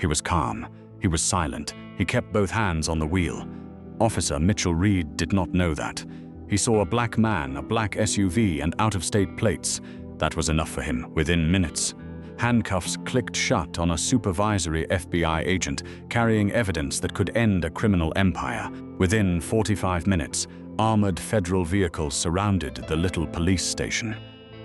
He was calm. He was silent. He kept both hands on the wheel. Officer Mitchell Reed did not know that. He saw a black man, a black SUV, and out-of-state plates. That was enough for him within minutes. Handcuffs clicked shut on a supervisory FBI agent carrying evidence that could end a criminal empire. Within 45 minutes, armored federal vehicles surrounded the little police station.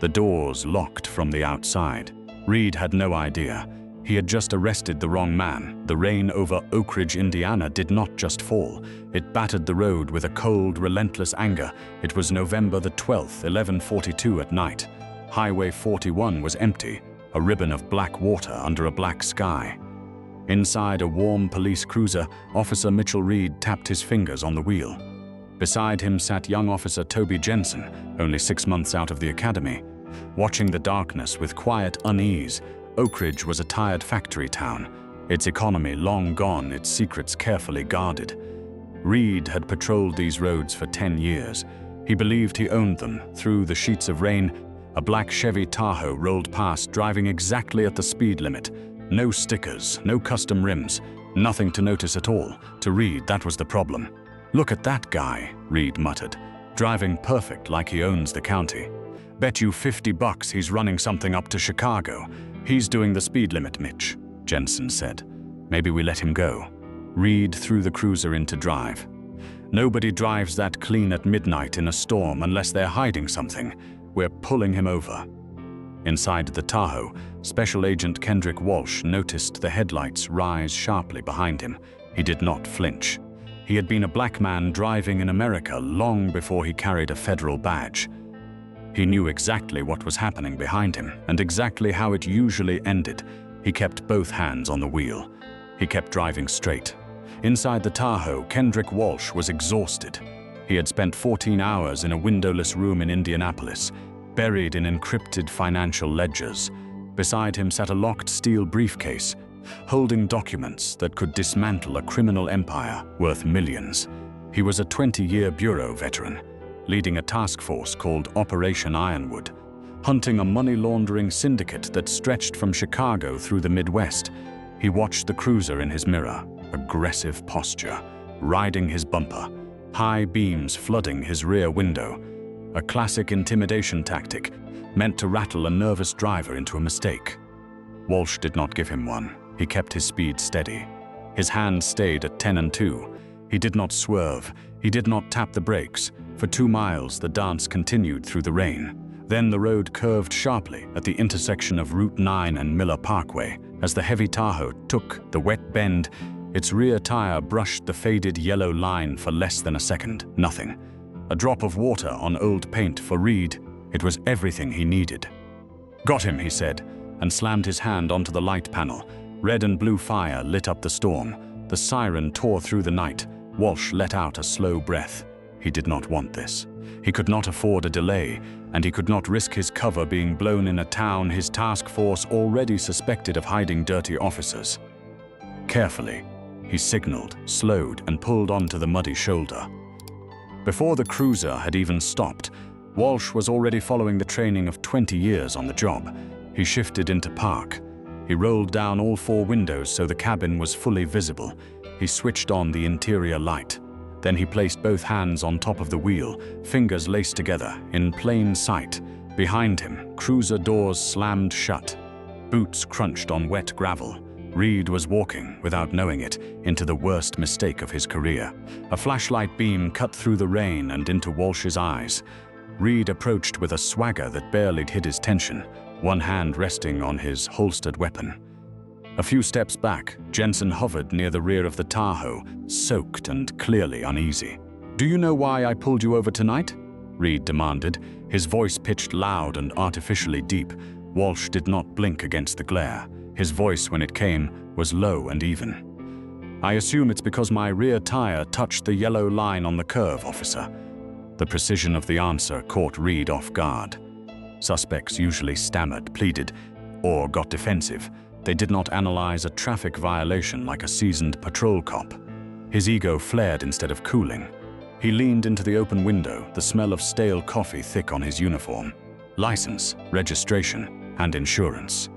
The doors locked from the outside. Reed had no idea. He had just arrested the wrong man. The rain over Oakridge, Indiana did not just fall. It battered the road with a cold, relentless anger. It was November the 12th, 11:42 at night. Highway 41 was empty, a ribbon of black water under a black sky. Inside a warm police cruiser, Officer Mitchell Reed tapped his fingers on the wheel. Beside him sat young Officer Toby Jensen, only 6 months out of the academy. Watching the darkness with quiet unease, Oakridge was a tired factory town, its economy long gone, its secrets carefully guarded. Reed had patrolled these roads for 10 years. He believed he owned them. Through the sheets of rain, a black Chevy Tahoe rolled past, driving exactly at the speed limit. No stickers, no custom rims, nothing to notice at all. To Reed, that was the problem. "Look at that guy," Reed muttered, "driving perfect like he owns the county. Bet you $50 he's running something up to Chicago. He's doing the speed limit, Mitch," Jensen said. "Maybe we let him go." Reed threw the cruiser into drive. "Nobody drives that clean at midnight in a storm unless they're hiding something. We're pulling him over." Inside the Tahoe, Special Agent Kendrick Walsh noticed the headlights rise sharply behind him. He did not flinch. He had been a black man driving in America long before he carried a federal badge. He knew exactly what was happening behind him and exactly how it usually ended. He kept both hands on the wheel. He kept driving straight. Inside the Tahoe, Kendrick Walsh was exhausted. He had spent 14 hours in a windowless room in Indianapolis, buried in encrypted financial ledgers. Beside him sat a locked steel briefcase, holding documents that could dismantle a criminal empire worth millions. He was a 20-year bureau veteran, leading a task force called Operation Ironwood, hunting a money-laundering syndicate that stretched from Chicago through the Midwest. He watched the cruiser in his mirror, aggressive posture, riding his bumper, high beams flooding his rear window. A classic intimidation tactic, meant to rattle a nervous driver into a mistake. Walsh did not give him one. He kept his speed steady. His hand stayed at 10 and 2. He did not swerve. He did not tap the brakes. For 2 miles, the dance continued through the rain. Then the road curved sharply at the intersection of Route 9 and Miller Parkway. As the heavy Tahoe took the wet bend, its rear tire brushed the faded yellow line for less than a second. Nothing. A drop of water on old paint for Reed. It was everything he needed. "Got him," he said, and slammed his hand onto the light panel. Red and blue fire lit up the storm. The siren tore through the night. Walsh let out a slow breath. He did not want this. He could not afford a delay, and he could not risk his cover being blown in a town his task force already suspected of hiding dirty officers. Carefully, he signaled, slowed, and pulled onto the muddy shoulder. Before the cruiser had even stopped, Walsh was already following the training of 20 years on the job. He shifted into park. He rolled down all 4 windows so the cabin was fully visible. He switched on the interior light. Then he placed both hands on top of the wheel, fingers laced together, in plain sight. Behind him, cruiser doors slammed shut. Boots crunched on wet gravel. Reed was walking, without knowing it, into the worst mistake of his career. A flashlight beam cut through the rain and into Walsh's eyes. Reed approached with a swagger that barely hid his tension, one hand resting on his holstered weapon. A few steps back, Jensen hovered near the rear of the Tahoe, soaked and clearly uneasy. "Do you know why I pulled you over tonight?" Reed demanded, his voice pitched loud and artificially deep. Walsh did not blink against the glare. His voice, when it came, was low and even. "I assume it's because my rear tire touched the yellow line on the curve, officer." The precision of the answer caught Reed off guard. Suspects usually stammered, pleaded, or got defensive. They did not analyze a traffic violation like a seasoned patrol cop. His ego flared instead of cooling. He leaned into the open window, the smell of stale coffee thick on his uniform. License, registration, and insurance.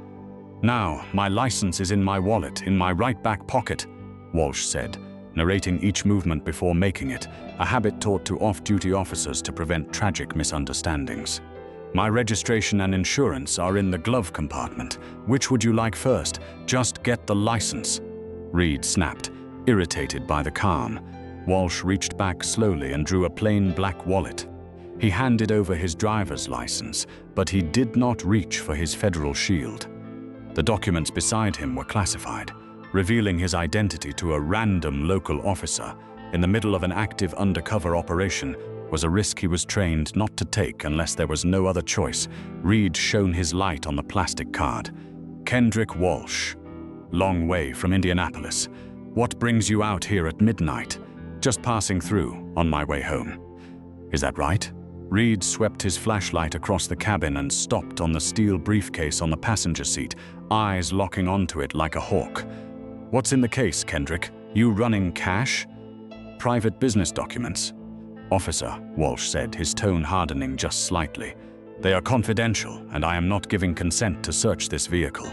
"Now, my license is in my wallet, in my right back pocket," Walsh said, narrating each movement before making it, a habit taught to off-duty officers to prevent tragic misunderstandings. "My registration and insurance are in the glove compartment. Which would you like first? Just get the license," Reed snapped, irritated by the calm. Walsh reached back slowly and drew a plain black wallet. He handed over his driver's license, but he did not reach for his federal shield. The documents beside him were classified, revealing his identity to a random local officer in the middle of an active undercover operation was a risk he was trained not to take unless there was no other choice. Reed shone his light on the plastic card. "Kendrick Walsh. Long way from Indianapolis. What brings you out here at midnight? Just passing through, on my way home. Is that right?" Reed swept his flashlight across the cabin and stopped on the steel briefcase on the passenger seat, eyes locking onto it like a hawk. "What's in the case, Kendrick? You running cash?" "Private business documents." "Officer," Walsh said, his tone hardening just slightly. "They are confidential, and I am not giving consent to search this vehicle."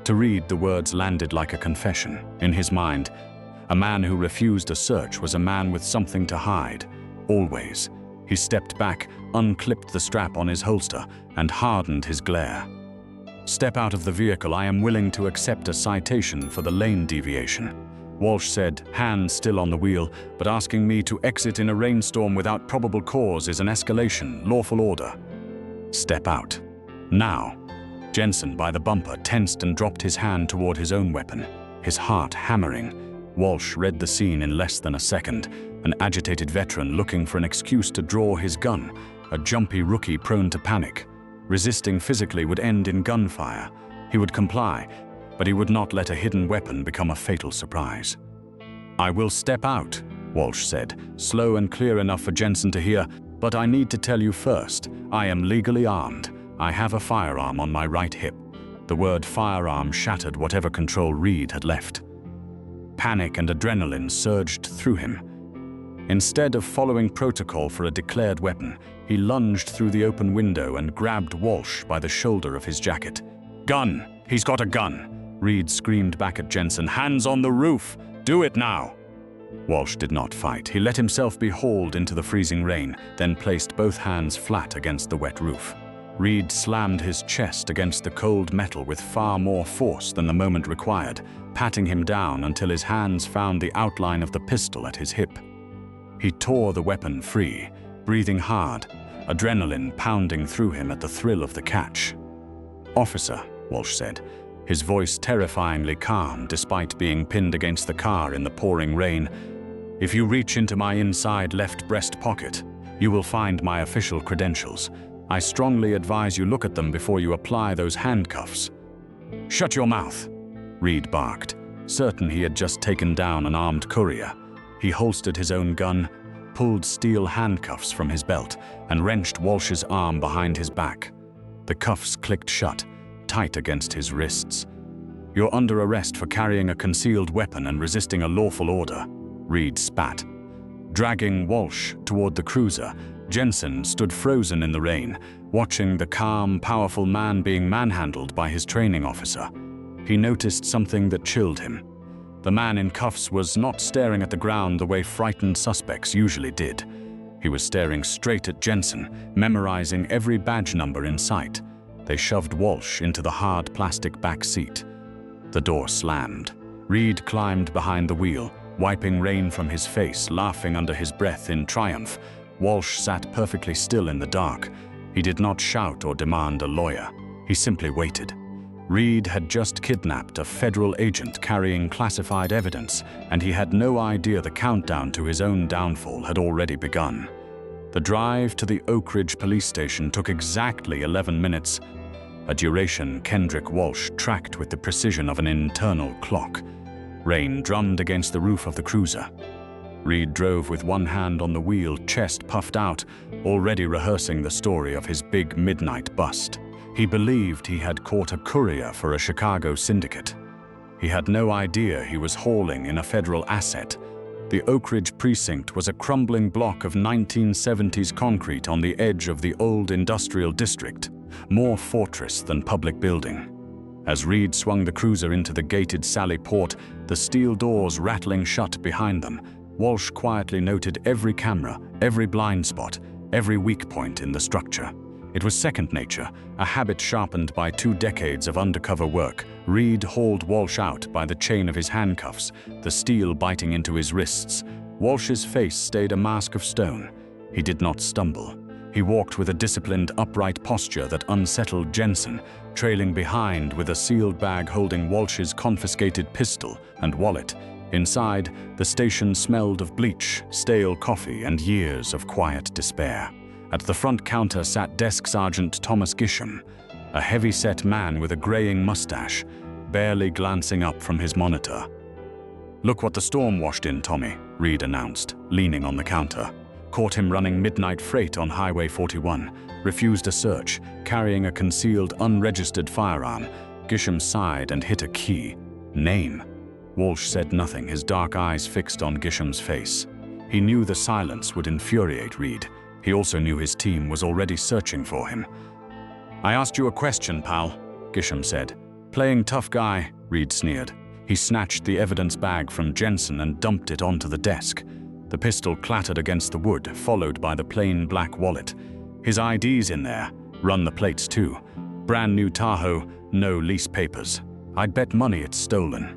To Reed, the words landed like a confession. In his mind, a man who refused a search was a man with something to hide. Always. He stepped back, unclipped the strap on his holster, and hardened his glare. "Step out of the vehicle. I am willing to accept a citation for the lane deviation," Walsh said, hands still on the wheel, "but asking me to exit in a rainstorm without probable cause is an escalation, lawful order. Step out. Now." Jensen, by the bumper, tensed and dropped his hand toward his own weapon, his heart hammering. Walsh read the scene in less than a second, an agitated veteran looking for an excuse to draw his gun, a jumpy rookie prone to panic. Resisting physically would end in gunfire. He would comply, but he would not let a hidden weapon become a fatal surprise. "I will step out," Walsh said, slow and clear enough for Jensen to hear, "but I need to tell you first, I am legally armed. I have a firearm on my right hip." The word firearm shattered whatever control Reed had left. Panic and adrenaline surged through him. Instead of following protocol for a declared weapon, he lunged through the open window and grabbed Walsh by the shoulder of his jacket. "Gun! He's got a gun!" Reed screamed back at Jensen. "Hands on the roof! Do it now!" Walsh did not fight. He let himself be hauled into the freezing rain, then placed both hands flat against the wet roof. Reed slammed his chest against the cold metal with far more force than the moment required, patting him down until his hands found the outline of the pistol at his hip. He tore the weapon free, breathing hard, adrenaline pounding through him at the thrill of the catch. "Officer," Walsh said, his voice terrifyingly calm despite being pinned against the car in the pouring rain, "if you reach into my inside left breast pocket, you will find my official credentials. I strongly advise you look at them before you apply those handcuffs." "Shut your mouth," Reed barked, certain he had just taken down an armed courier. He holstered his own gun, pulled steel handcuffs from his belt, and wrenched Walsh's arm behind his back. The cuffs clicked shut, tight against his wrists. "You're under arrest for carrying a concealed weapon and resisting a lawful order," Reed spat. Dragging Walsh toward the cruiser, Jensen stood frozen in the rain, watching the calm, powerful man being manhandled by his training officer. He noticed something that chilled him. The man in cuffs was not staring at the ground the way frightened suspects usually did. He was staring straight at Jensen, memorizing every badge number in sight. They shoved Walsh into the hard plastic back seat. The door slammed. Reed climbed behind the wheel, wiping rain from his face, laughing under his breath in triumph. Walsh sat perfectly still in the dark. He did not shout or demand a lawyer. He simply waited. Reed had just kidnapped a federal agent carrying classified evidence, and he had no idea the countdown to his own downfall had already begun. The drive to the Oakridge police station took exactly 11 minutes, a duration Kendrick Walsh tracked with the precision of an internal clock. Rain drummed against the roof of the cruiser. Reed drove with one hand on the wheel, chest puffed out, already rehearsing the story of his big midnight bust. He believed he had caught a courier for a Chicago syndicate. He had no idea he was hauling in a federal asset. The Oakridge precinct was a crumbling block of 1970s concrete on the edge of the old industrial district, more fortress than public building. As Reed swung the cruiser into the gated Sally Port, the steel doors rattling shut behind them, Walsh quietly noted every camera, every blind spot, every weak point in the structure. It was second nature, a habit sharpened by 2 decades of undercover work. Reed hauled Walsh out by the chain of his handcuffs, the steel biting into his wrists. Walsh's face stayed a mask of stone. He did not stumble. He walked with a disciplined, upright posture that unsettled Jensen, trailing behind with a sealed bag holding Walsh's confiscated pistol and wallet. Inside, the station smelled of bleach, stale coffee, and years of quiet despair. At the front counter sat Desk Sergeant Thomas Gisham, a heavy-set man with a graying mustache, barely glancing up from his monitor. "Look what the storm washed in, Tommy," Reed announced, leaning on the counter. "Caught him running midnight freight on Highway 41, refused a search, carrying a concealed, unregistered firearm." Gisham sighed and hit a key. "Name." Walsh said nothing, his dark eyes fixed on Gisham's face. He knew the silence would infuriate Reed. He also knew his team was already searching for him. "I asked you a question, pal," Gisham said. "Playing tough guy," Reed sneered. He snatched the evidence bag from Jensen and dumped it onto the desk. The pistol clattered against the wood, followed by the plain black wallet. "His ID's in there. Run the plates too. Brand new Tahoe, no lease papers. I'd bet money it's stolen."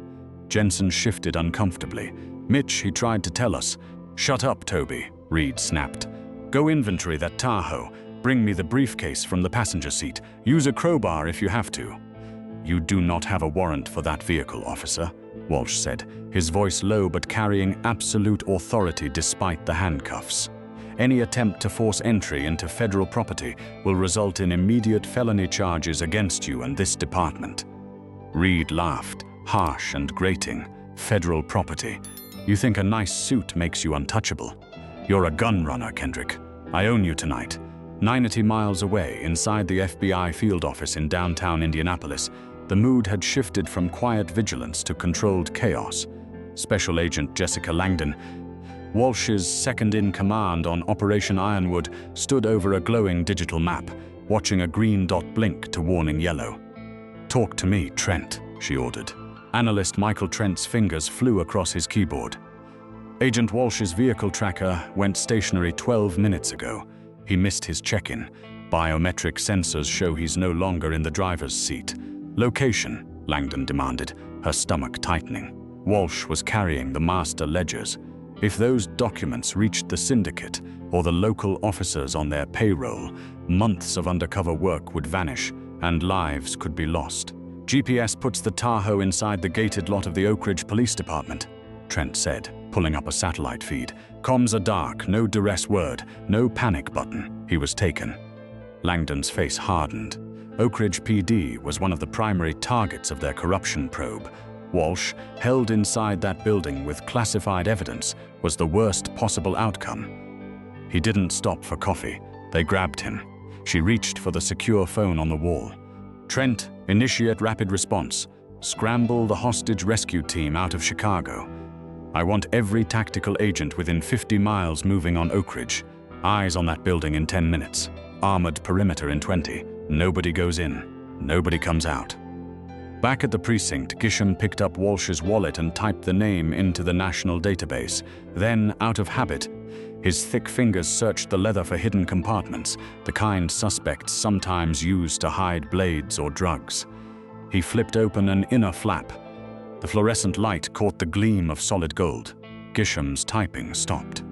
Jensen shifted uncomfortably. "Mitch, he tried to tell us." "Shut up, Toby," Reed snapped. "Go inventory that Tahoe. Bring me the briefcase from the passenger seat. Use a crowbar if you have to." "You do not have a warrant for that vehicle, officer," Walsh said, his voice low but carrying absolute authority despite the handcuffs. "Any attempt to force entry into federal property will result in immediate felony charges against you and this department." Reed laughed, harsh and grating. "Federal property. You think a nice suit makes you untouchable? You're a gun runner, Kendrick. I own you tonight." 90 miles away, inside the FBI field office in downtown Indianapolis, the mood had shifted from quiet vigilance to controlled chaos. Special Agent Jessica Langdon, Walsh's second-in-command on Operation Ironwood, stood over a glowing digital map, watching a green dot blink to warning yellow. "Talk to me, Trent," she ordered. Analyst Michael Trent's fingers flew across his keyboard. "Agent Walsh's vehicle tracker went stationary 12 minutes ago. He missed his check-in. Biometric sensors show he's no longer in the driver's seat." "Location," Langdon demanded, her stomach tightening. Walsh was carrying the master ledgers. If those documents reached the syndicate or the local officers on their payroll, months of undercover work would vanish and lives could be lost. "GPS puts the Tahoe inside the gated lot of the Oakridge Police Department," Trent said, pulling up a satellite feed. "Comms are dark, no duress word, no panic button." He was taken. Langdon's face hardened. Oakridge PD was one of the primary targets of their corruption probe. Walsh, held inside that building with classified evidence, was the worst possible outcome. He didn't stop for coffee. They grabbed him. She reached for the secure phone on the wall. "Trent, initiate rapid response. Scramble the hostage rescue team out of Chicago. I want every tactical agent within 50 miles moving on Oakridge. Eyes on that building in 10 minutes. Armored perimeter in 20. Nobody goes in. Nobody comes out." Back at the precinct, Gisham picked up Walsh's wallet and typed the name into the national database. Then, out of habit, his thick fingers searched the leather for hidden compartments, the kind suspects sometimes use to hide blades or drugs. He flipped open an inner flap. The fluorescent light caught the gleam of solid gold. Gisham's typing stopped.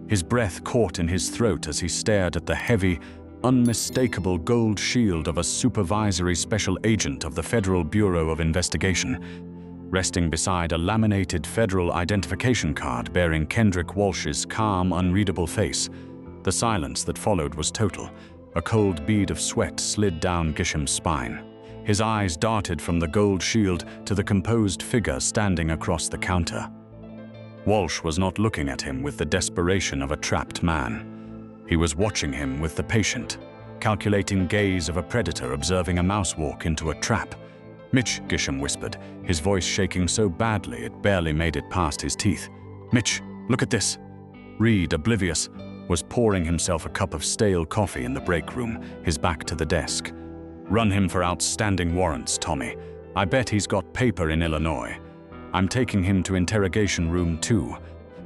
His breath caught in his throat as he stared at the heavy, unmistakable gold shield of a supervisory special agent of the Federal Bureau of Investigation, resting beside a laminated federal identification card bearing Kendrick Walsh's calm, unreadable face. The silence that followed was total. A cold bead of sweat slid down Gisham's spine. His eyes darted from the gold shield to the composed figure standing across the counter. Walsh was not looking at him with the desperation of a trapped man. He was watching him with the patient, calculating gaze of a predator observing a mouse walk into a trap. "Mitch," Gisham whispered, his voice shaking so badly it barely made it past his teeth. "Mitch, look at this." Reed, oblivious, was pouring himself a cup of stale coffee in the break room, his back to the desk. "Run him for outstanding warrants, Tommy. I bet he's got paper in Illinois. I'm taking him to interrogation room 2.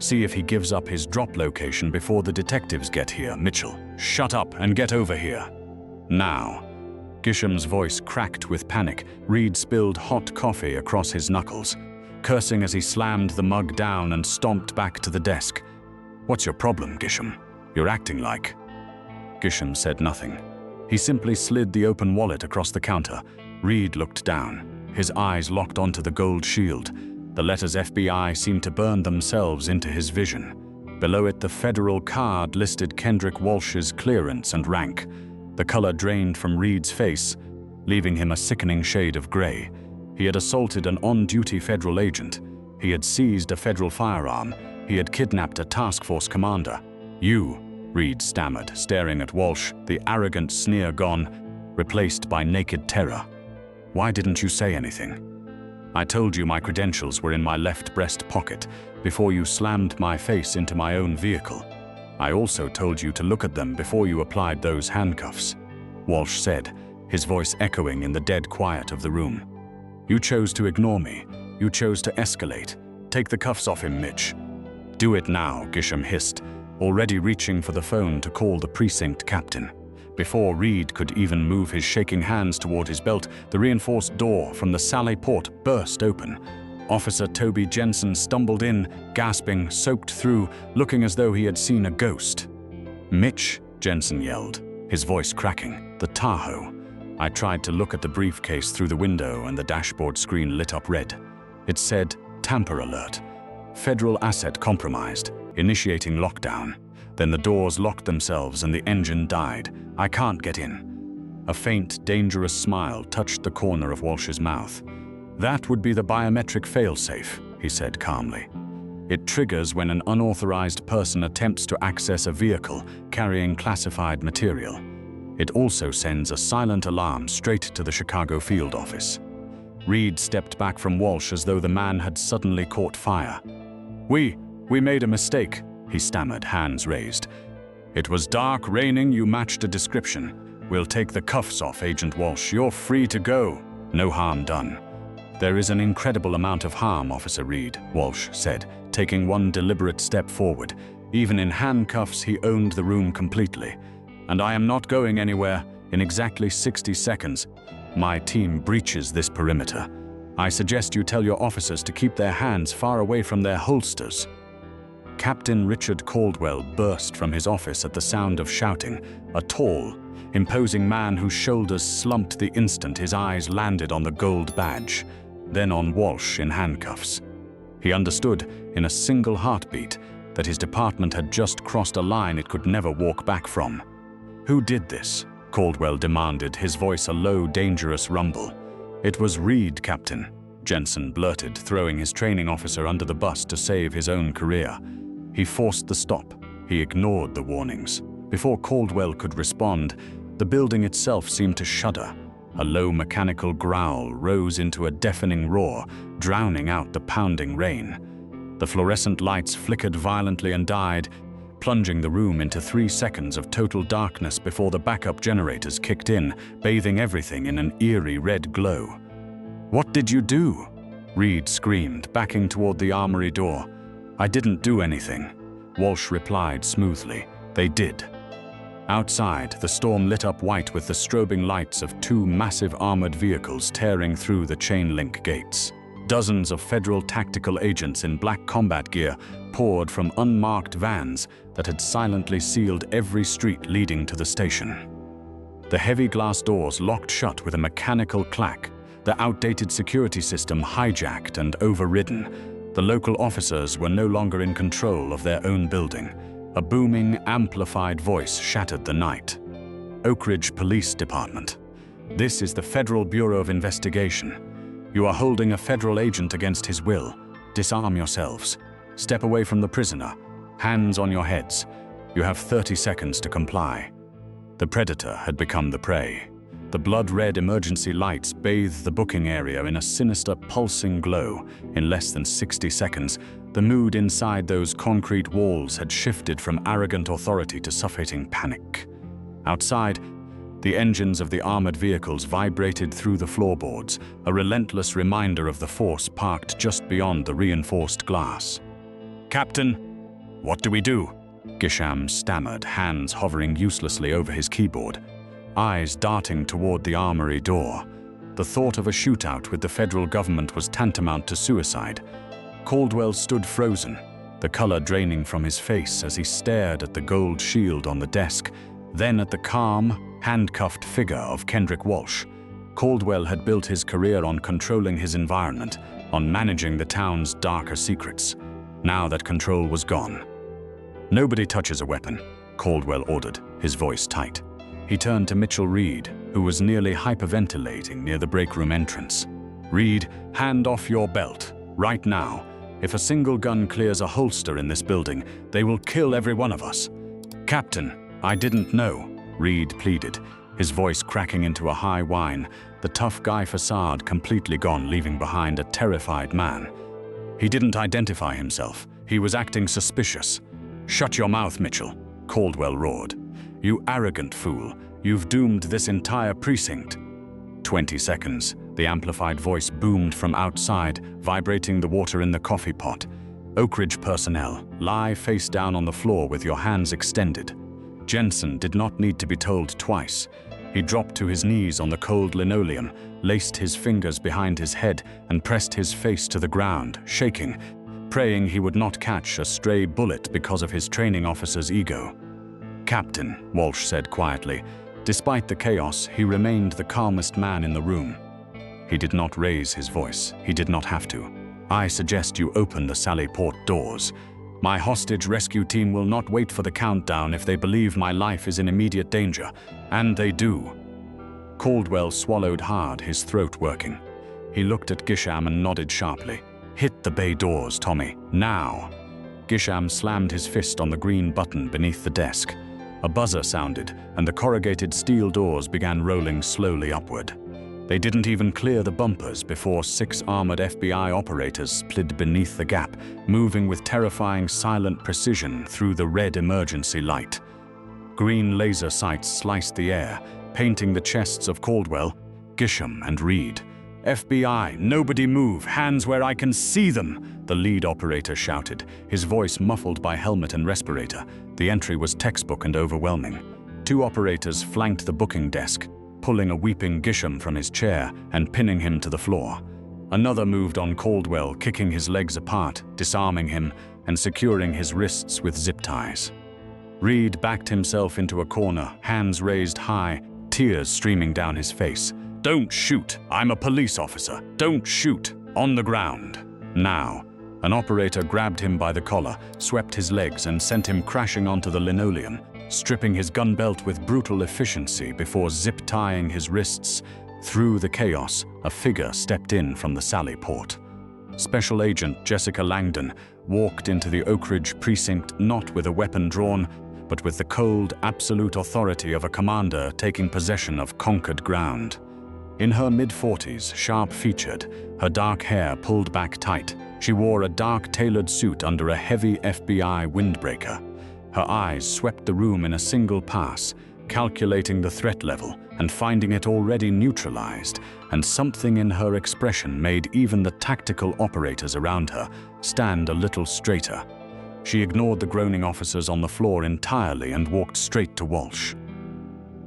See if he gives up his drop location before the detectives get here. Mitchell, shut up and get over here. Now. Gisham's voice cracked with panic. Reed spilled hot coffee across his knuckles, cursing as he slammed the mug down and stomped back to the desk. What's your problem, Gisham? You're acting like... Gisham said nothing. He simply slid the open wallet across the counter. Reed looked down, his eyes locked onto the gold shield. The letters FBI seemed to burn themselves into his vision. Below it, the federal card listed Kendrick Walsh's clearance and rank. The color drained from Reed's face, leaving him a sickening shade of gray. He had assaulted an on-duty federal agent. He had seized a federal firearm. He had kidnapped a task force commander. You, Reed stammered, staring at Walsh, the arrogant sneer gone, replaced by naked terror. Why didn't you say anything? I told you my credentials were in my left breast pocket before you slammed my face into my own vehicle. I also told you to look at them before you applied those handcuffs, Walsh said, his voice echoing in the dead quiet of the room. You chose to ignore me. You chose to escalate. Take the cuffs off him, Mitch. Do it now, Gisham hissed, already reaching for the phone to call the precinct captain. Before Reed could even move his shaking hands toward his belt, the reinforced door from the Sally Port burst open. Officer Toby Jensen stumbled in, gasping, soaked through, looking as though he had seen a ghost. Mitch, Jensen yelled, his voice cracking. The Tahoe. I tried to look at the briefcase through the window and the dashboard screen lit up red. It said, tamper alert. Federal asset compromised, initiating lockdown. Then the doors locked themselves and the engine died. I can't get in. A faint, dangerous smile touched the corner of Walsh's mouth. That would be the biometric failsafe, he said calmly. It triggers when an unauthorized person attempts to access a vehicle carrying classified material. It also sends a silent alarm straight to the Chicago field office. Reed stepped back from Walsh as though the man had suddenly caught fire. We made a mistake, he stammered, hands raised. It was dark, raining, you matched a description. We'll take the cuffs off, Agent Walsh. You're free to go. No harm done. There is an incredible amount of harm, Officer Reed, Walsh said, taking one deliberate step forward. Even in handcuffs, he owned the room completely. And I am not going anywhere. In exactly 60 seconds, my team breaches this perimeter. I suggest you tell your officers to keep their hands far away from their holsters. Captain Richard Caldwell burst from his office at the sound of shouting, a tall, imposing man whose shoulders slumped the instant his eyes landed on the gold badge, then on Walsh in handcuffs. He understood, in a single heartbeat, that his department had just crossed a line it could never walk back from. Who did this? Caldwell demanded, his voice a low, dangerous rumble. It was Reed, Captain, Jensen blurted, throwing his training officer under the bus to save his own career. He forced the stop. He ignored the warnings. Before Caldwell could respond, the building itself seemed to shudder. A low mechanical growl rose into a deafening roar, drowning out the pounding rain. The fluorescent lights flickered violently and died, plunging the room into 3 seconds of total darkness before the backup generators kicked in, bathing everything in an eerie red glow. What did you do? Reed screamed, backing toward the armory door. I didn't do anything, Walsh replied smoothly. They did. Outside, the storm lit up white with the strobing lights of 2 massive armored vehicles tearing through the chain-link gates. Dozens of federal tactical agents in black combat gear poured from unmarked vans that had silently sealed every street leading to the station. The heavy glass doors locked shut with a mechanical clack, the outdated security system hijacked and overridden. The local officers were no longer in control of their own building. A booming, amplified voice shattered the night. Oakridge Police Department. This is the Federal Bureau of Investigation. You are holding a federal agent against his will. Disarm yourselves. Step away from the prisoner. Hands on your heads. You have 30 seconds to comply. The predator had become the prey. The blood-red emergency lights bathed the booking area in a sinister, pulsing glow. In less than 60 seconds, the mood inside those concrete walls had shifted from arrogant authority to suffocating panic. Outside, The engines of the armored vehicles vibrated through the floorboards, a relentless reminder of the force parked just beyond the reinforced glass. "Captain, what do we do?" Gisham stammered, hands hovering uselessly over his keyboard, eyes darting toward the armory door. The thought of a shootout with the federal government was tantamount to suicide. Caldwell stood frozen, the color draining from his face as he stared at the gold shield on the desk, then at the calm, handcuffed figure of Kendrick Walsh. Caldwell had built his career on controlling his environment, on managing the town's darker secrets. Now that control was gone. "Nobody touches a weapon," Caldwell ordered, his voice tight. He turned to Mitchell Reed, who was nearly hyperventilating near the break room entrance. "Reed, hand off your belt, right now. If a single gun clears a holster in this building, they will kill every one of us." "Captain, I didn't know," Reed pleaded, his voice cracking into a high whine, the tough guy facade completely gone, leaving behind a terrified man. He didn't identify himself. He was acting suspicious. "Shut your mouth, Mitchell," Caldwell roared. "You arrogant fool. You've doomed this entire precinct." 20 seconds, the amplified voice boomed from outside, vibrating the water in the coffee pot. "Oakridge personnel, lie face down on the floor with your hands extended." Jensen did not need to be told twice. He dropped to his knees on the cold linoleum, laced his fingers behind his head, and pressed his face to the ground, shaking, praying he would not catch a stray bullet because of his training officer's ego. "Captain," Walsh said quietly. Despite the chaos, he remained the calmest man in the room. He did not raise his voice. He did not have to. "I suggest you open the Sally Port doors. My hostage rescue team will not wait for the countdown if they believe my life is in immediate danger, and they do." Caldwell swallowed hard, his throat working. He looked at Gisham and nodded sharply. "Hit the bay doors, Tommy, now." Gisham slammed his fist on the green button beneath the desk. A buzzer sounded, and the corrugated steel doors began rolling slowly upward. They didn't even clear the bumpers before 6 armored FBI operators slid beneath the gap, moving with terrifying silent precision through the red emergency light. Green laser sights sliced the air, painting the chests of Caldwell, Gisham, and Reed. "FBI, nobody move, hands where I can see them," the lead operator shouted, his voice muffled by helmet and respirator. The entry was textbook and overwhelming. 2 operators flanked the booking desk, pulling a weeping Gisham from his chair and pinning him to the floor. Another moved on Caldwell, kicking his legs apart, disarming him, and securing his wrists with zip ties. Reed backed himself into a corner, hands raised high, tears streaming down his face. "Don't shoot! I'm a police officer! Don't shoot! On the ground! Now!" An operator grabbed him by the collar, swept his legs, and sent him crashing onto the linoleum, stripping his gun belt with brutal efficiency before zip-tying his wrists. Through the chaos, a figure stepped in from the Sally Port. Special Agent Jessica Langdon walked into the Oakridge precinct not with a weapon drawn, but with the cold, absolute authority of a commander taking possession of conquered ground. In her mid-40s, sharp-featured, her dark hair pulled back tight, she wore a dark tailored suit under a heavy FBI windbreaker. Her eyes swept the room in a single pass, calculating the threat level and finding it already neutralized, and something in her expression made even the tactical operators around her stand a little straighter. She ignored the groaning officers on the floor entirely and walked straight to Walsh.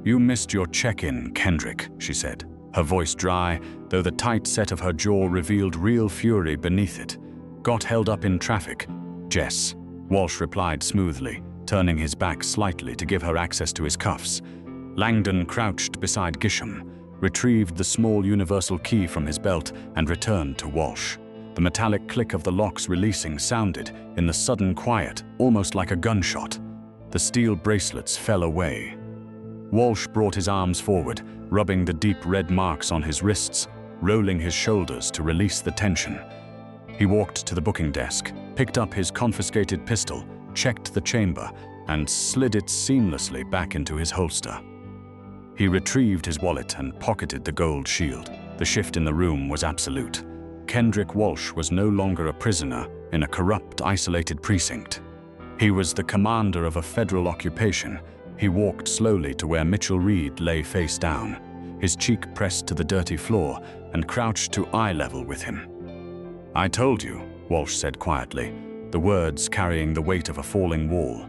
"You missed your check-in, Kendrick," she said, her voice dry, though the tight set of her jaw revealed real fury beneath it. "Got held up in traffic, Jess," Walsh replied smoothly, turning his back slightly to give her access to his cuffs. Langdon crouched beside Gisham, retrieved the small universal key from his belt, and returned to Walsh. The metallic click of the locks releasing sounded in the sudden quiet, almost like a gunshot. The steel bracelets fell away. Walsh brought his arms forward, rubbing the deep red marks on his wrists, rolling his shoulders to release the tension. He walked to the booking desk, picked up his confiscated pistol, checked the chamber, and slid it seamlessly back into his holster. He retrieved his wallet and pocketed the gold shield. The shift in the room was absolute. Kendrick Walsh was no longer a prisoner in a corrupt, isolated precinct. He was the commander of a federal occupation, He walked slowly to where Mitchell Reed lay face down, his cheek pressed to the dirty floor, and crouched to eye level with him. "I told you," Walsh said quietly, the words carrying the weight of a falling wall.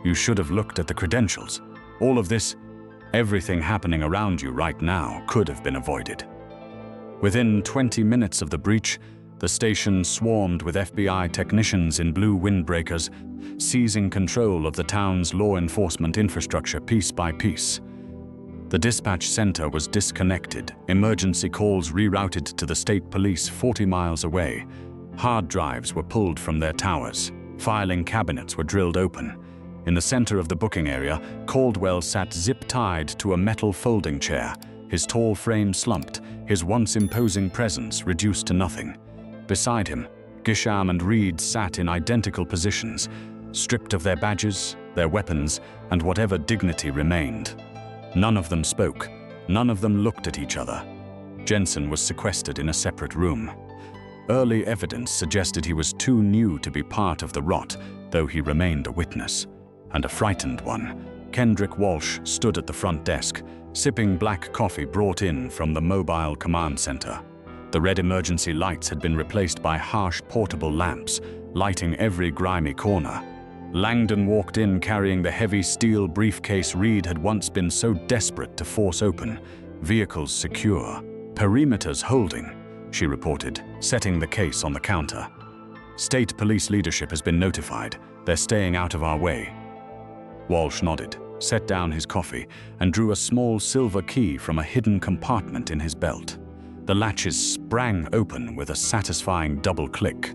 "You should have looked at the credentials. All of this, everything happening around you right now, could have been avoided." Within 20 minutes of the breach, the station swarmed with FBI technicians in blue windbreakers, seizing control of the town's law enforcement infrastructure piece by piece. The dispatch center was disconnected, emergency calls rerouted to the state police 40 miles away. Hard drives were pulled from their towers. Filing cabinets were drilled open. In the center of the booking area, Caldwell sat zip-tied to a metal folding chair, his tall frame slumped, his once imposing presence reduced to nothing. Beside him, Gisham and Reed sat in identical positions, stripped of their badges, their weapons, and whatever dignity remained. None of them spoke. None of them looked at each other. Jensen was sequestered in a separate room. Early evidence suggested he was too new to be part of the rot, though he remained a witness, and a frightened one. Kendrick Walsh stood at the front desk, sipping black coffee brought in from the mobile command center. The red emergency lights had been replaced by harsh portable lamps, lighting every grimy corner. Langdon walked in carrying the heavy steel briefcase Reed had once been so desperate to force open. "Vehicles secure. Perimeters holding," she reported, setting the case on the counter. "State police leadership has been notified. They're staying out of our way." Walsh nodded, set down his coffee, and drew a small silver key from a hidden compartment in his belt. The latches sprang open with a satisfying double click.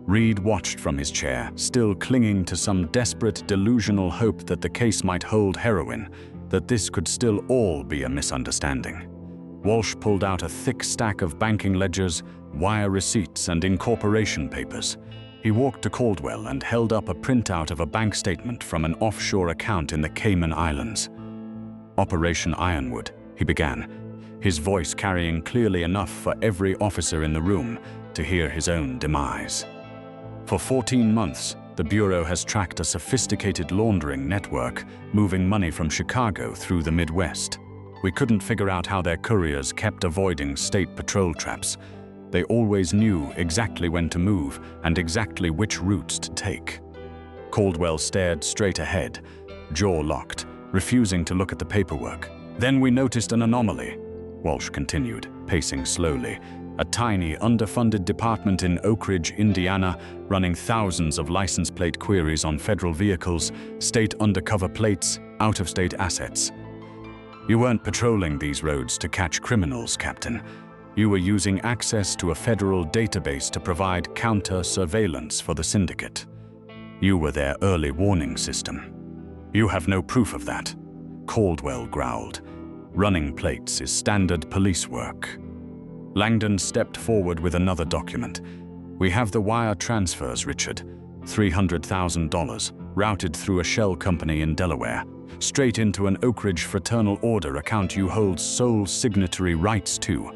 Reed watched from his chair, still clinging to some desperate, delusional hope that the case might hold heroin, that this could still all be a misunderstanding. Walsh pulled out a thick stack of banking ledgers, wire receipts, and incorporation papers. He walked to Caldwell and held up a printout of a bank statement from an offshore account in the Cayman Islands. "Operation Ironwood," he began, his voice carrying clearly enough for every officer in the room to hear his own demise. "For 14 months, the Bureau has tracked a sophisticated laundering network moving money from Chicago through the Midwest. We couldn't figure out how their couriers kept avoiding state patrol traps. They always knew exactly when to move and exactly which routes to take." Caldwell stared straight ahead, jaw locked, refusing to look at the paperwork. "Then we noticed an anomaly," Walsh continued, pacing slowly. "A tiny, underfunded department in Oakridge, Indiana, running thousands of license plate queries on federal vehicles, state undercover plates, out-of-state assets. You weren't patrolling these roads to catch criminals, Captain. You were using access to a federal database to provide counter-surveillance for the syndicate. You were their early warning system. You have no proof of that," Caldwell growled. "Running plates is standard police work." Langdon stepped forward with another document. "We have the wire transfers, Richard. $300,000, routed through a shell company in Delaware, straight into an Oakridge Fraternal Order account you hold sole signatory rights to.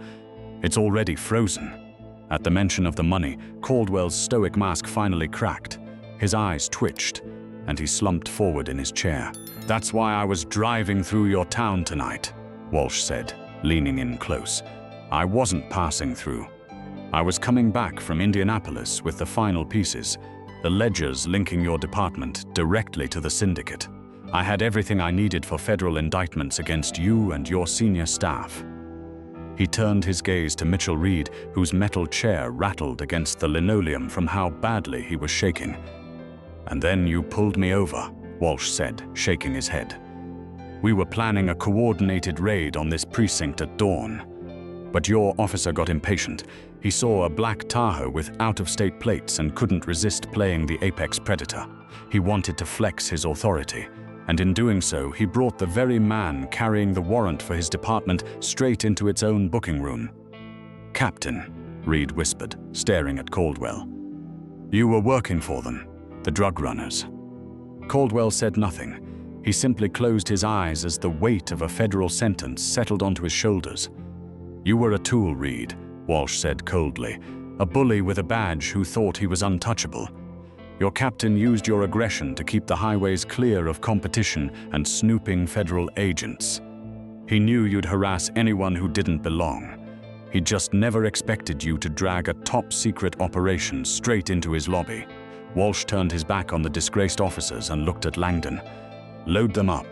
It's already frozen." At the mention of the money, Caldwell's stoic mask finally cracked. His eyes twitched, and he slumped forward in his chair. "That's why I was driving through your town tonight," Walsh said, leaning in close. "I wasn't passing through. I was coming back from Indianapolis with the final pieces, the ledgers linking your department directly to the syndicate. I had everything I needed for federal indictments against you and your senior staff." He turned his gaze to Mitchell Reed, whose metal chair rattled against the linoleum from how badly he was shaking. "And then you pulled me over," Walsh said, shaking his head. "We were planning a coordinated raid on this precinct at dawn. But your officer got impatient. He saw a black Tahoe with out-of-state plates and couldn't resist playing the apex predator. He wanted to flex his authority, and in doing so, he brought the very man carrying the warrant for his department straight into its own booking room." "Captain," Reed whispered, staring at Caldwell. "You were working for them, the drug runners." Caldwell said nothing. He simply closed his eyes as the weight of a federal sentence settled onto his shoulders. "You were a tool, Reed," Walsh said coldly, "a bully with a badge who thought he was untouchable. Your captain used your aggression to keep the highways clear of competition and snooping federal agents. He knew you'd harass anyone who didn't belong. He just never expected you to drag a top-secret operation straight into his lobby. Walsh turned his back on the disgraced officers and looked at Langdon. Load them up.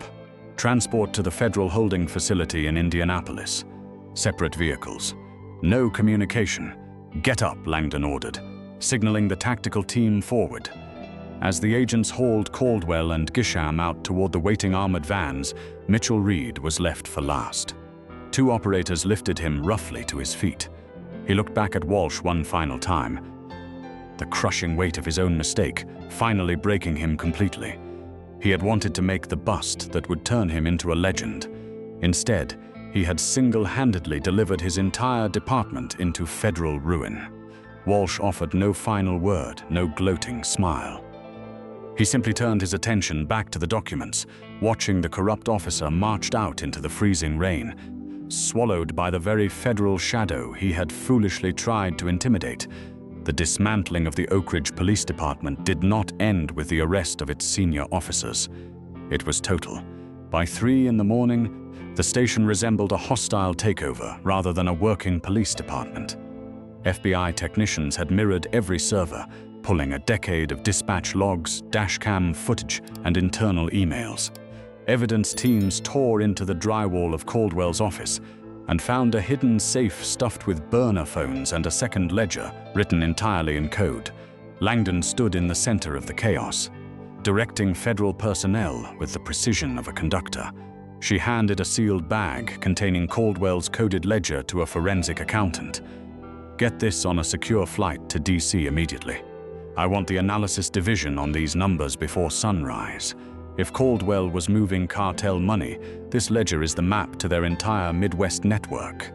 Transport to the federal holding facility in Indianapolis. Separate vehicles. No communication. Get up, Langdon ordered, signaling the tactical team forward. As the agents hauled Caldwell and Gisham out toward the waiting armored vans, Mitchell Reed was left for last. 2 operators lifted him roughly to his feet. He looked back at Walsh one final time, the crushing weight of his own mistake finally breaking him completely. He had wanted to make the bust that would turn him into a legend. Instead, he had single-handedly delivered his entire department into federal ruin. Walsh offered no final word, no gloating smile. He simply turned his attention back to the documents, watching the corrupt officer marched out into the freezing rain, swallowed by the very federal shadow he had foolishly tried to intimidate. The dismantling of the Oakridge Police Department did not end with the arrest of its senior officers. It was total. By 3 in the morning, the station resembled a hostile takeover rather than a working police department. FBI technicians had mirrored every server, pulling a decade of dispatch logs, dashcam footage, and internal emails. Evidence teams tore into the drywall of Caldwell's office and found a hidden safe stuffed with burner phones and a second ledger written entirely in code. Langdon stood in the center of the chaos, directing federal personnel with the precision of a conductor. She handed a sealed bag containing Caldwell's coded ledger to a forensic accountant. Get this on a secure flight to DC immediately. I want the analysis division on these numbers before sunrise. If Caldwell was moving cartel money, this ledger is the map to their entire Midwest network.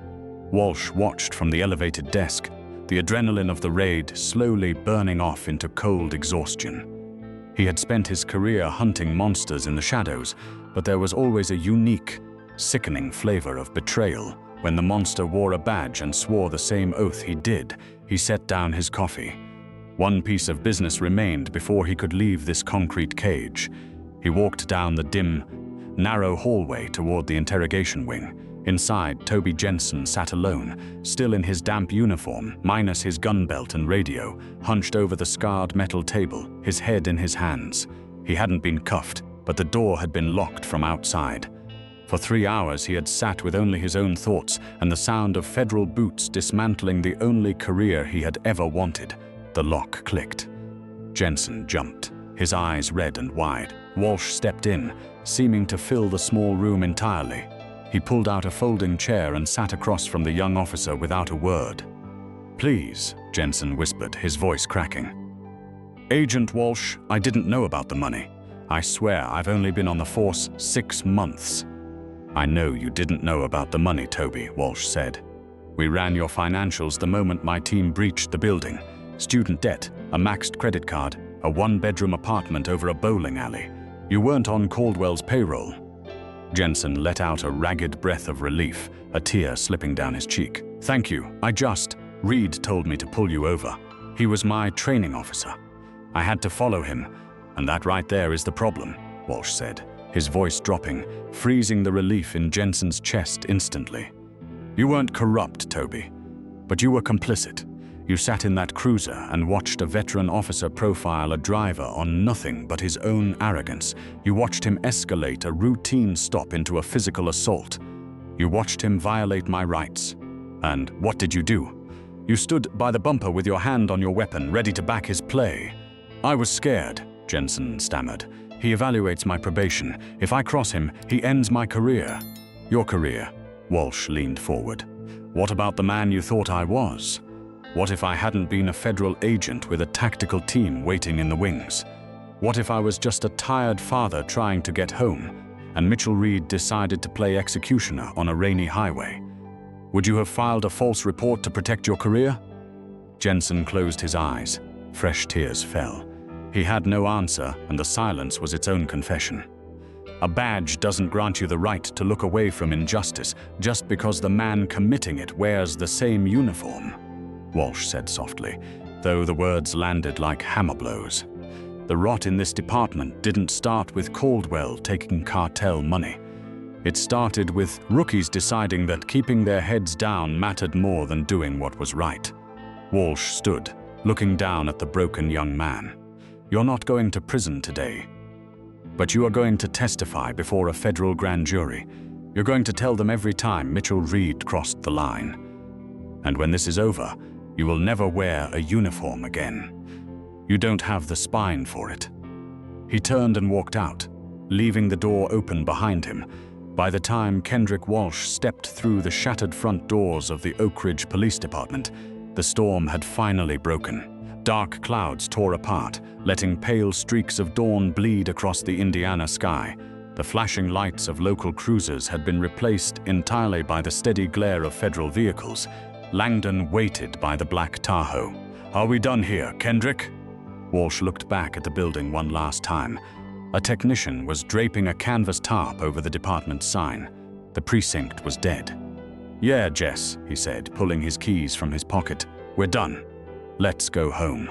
Walsh watched from the elevated desk, the adrenaline of the raid slowly burning off into cold exhaustion. He had spent his career hunting monsters in the shadows, but there was always a unique, sickening flavor of betrayal when the monster wore a badge and swore the same oath he did. He set down his coffee. One piece of business remained before he could leave this concrete cage. He walked down the dim, narrow hallway toward the interrogation wing. Inside, Toby Jensen sat alone, still in his damp uniform, minus his gun belt and radio, hunched over the scarred metal table, his head in his hands. He hadn't been cuffed, but the door had been locked from outside. For 3 hours he had sat with only his own thoughts and the sound of federal boots dismantling the only career he had ever wanted. The lock clicked. Jensen jumped, his eyes red and wide. Walsh stepped in, seeming to fill the small room entirely. He pulled out a folding chair and sat across from the young officer without a word. "Please," Jensen whispered, his voice cracking. "Agent Walsh, I didn't know about the money. I swear I've only been on the force 6 months." "I know you didn't know about the money, Toby," Walsh said. "We ran your financials the moment my team breached the building. Student debt, a maxed credit card, a 1-bedroom apartment over a bowling alley. You weren't on Caldwell's payroll." Jensen let out a ragged breath of relief, a tear slipping down his cheek. "Thank you. Reed told me to pull you over. He was my training officer. I had to follow him, and that right there is the problem," Walsh said, his voice dropping, freezing the relief in Jensen's chest instantly. "You weren't corrupt, Toby, but you were complicit. You sat in that cruiser and watched a veteran officer profile a driver on nothing but his own arrogance. You watched him escalate a routine stop into a physical assault. You watched him violate my rights. And what did you do? You stood by the bumper with your hand on your weapon, ready to back his play. I was scared," Jensen stammered. "He evaluates my probation. If I cross him, he ends my career." "Your career?" Walsh leaned forward. "What about the man you thought I was? What if I hadn't been a federal agent with a tactical team waiting in the wings? What if I was just a tired father trying to get home, and Mitchell Reed decided to play executioner on a rainy highway? Would you have filed a false report to protect your career?" Jensen closed his eyes. Fresh tears fell. He had no answer, and the silence was its own confession. "A badge doesn't grant you the right to look away from injustice just because the man committing it wears the same uniform," Walsh said softly, though the words landed like hammer blows. The rot in this department didn't start with Caldwell taking cartel money. It started with rookies deciding that keeping their heads down mattered more than doing what was right. Walsh stood, looking down at the broken young man. "You're not going to prison today, but you are going to testify before a federal grand jury. You're going to tell them every time Mitchell Reed crossed the line. And when this is over, you will never wear a uniform again. You don't have the spine for it." He turned and walked out, leaving the door open behind him. By the time Kendrick Walsh stepped through the shattered front doors of the Oakridge Police Department, the storm had finally broken. Dark clouds tore apart, letting pale streaks of dawn bleed across the Indiana sky. The flashing lights of local cruisers had been replaced entirely by the steady glare of federal vehicles. Langdon waited by the black Tahoe. "Are we done here, Kendrick?" Walsh looked back at the building one last time. A technician was draping a canvas tarp over the department's sign. The precinct was dead. "Yeah, Jess," he said, pulling his keys from his pocket. "We're done. Let's go home."